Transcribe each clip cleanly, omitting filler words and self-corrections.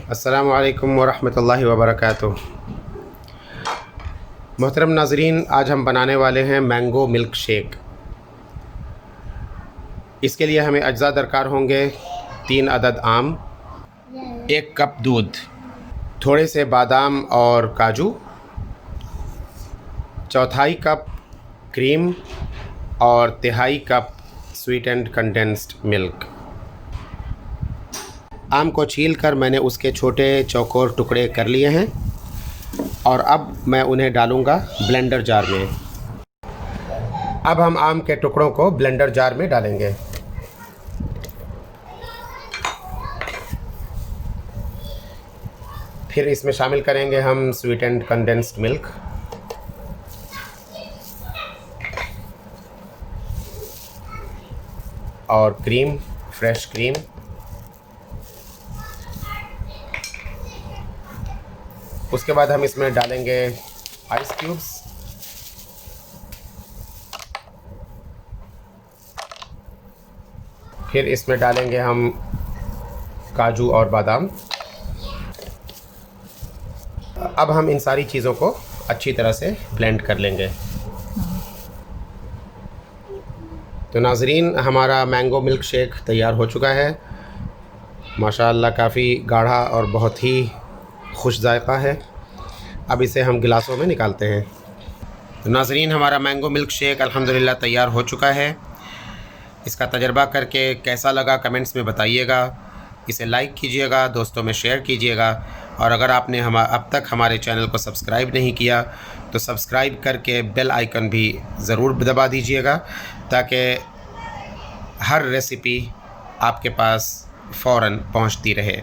अस्सलामु अलैकुम वरहमतुल्लाहि वबरकातुह। मोहतरम नाज़रीन, आज हम बनाने वाले हैं मैंगो मिल्क शेक। इसके लिए हमें अज्जा दरकार होंगे 3 अदद आम, 1 कप दूध, थोड़े से बादाम और काजू, चौथाई कप क्रीम और तिहाई cup sweet and condensed milk. आम को छीलकर मैंने उसके छोटे चौकोर टुकड़े कर लिए हैं और अब मैं उन्हें डालूँगा ब्लेंडर जार में। अब हम आम के टुकड़ों को ब्लेंडर जार में डालेंगे। फिर इसमें शामिल करेंगे हम स्वीट एंड कंडेंस्ड मिल्क, और क्रीम, फ्रेश क्रीम, उसके बाद हम इसमें डालेंगे आइस क्यूब्स, फिर इसमें डालेंगे हम काजू और बादाम। अब हम इन सारी चीज़ों को अच्छी तरह से ब्लेंड कर लेंगे। तो नाज़रीन, हमारा मैंगो मिल्क शेक तैयार हो चुका है। माशाअल्लाह काफ़ी गाढ़ा और बहुत ही खुश जायका है। अब इसे हम गिलासों में निकालते हैं। तो नाज़रीन, हमारा मैंगो मिल्क शेक अल्हम्दुलिल्लाह तैयार हो चुका है। इसका तजर्बा करके कैसा लगा कमेंट्स में बताइएगा। इसे लाइक कीजिएगा, दोस्तों में शेयर कीजिएगा, और अगर आपने अब तक हमारे चैनल को सब्सक्राइब नहीं किया तो सब्सक्राइब करके बेल आइकन भी ज़रूर दबा दीजिएगा, ताकि हर रेसिपी आपके पास फ़ौरन पहुंचती रहे।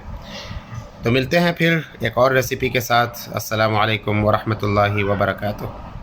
तो मिलते हैं फिर एक और रेसिपी के साथ। अस्सलामु अलैकुम वरहमतुल्लाहि वबरकातुह।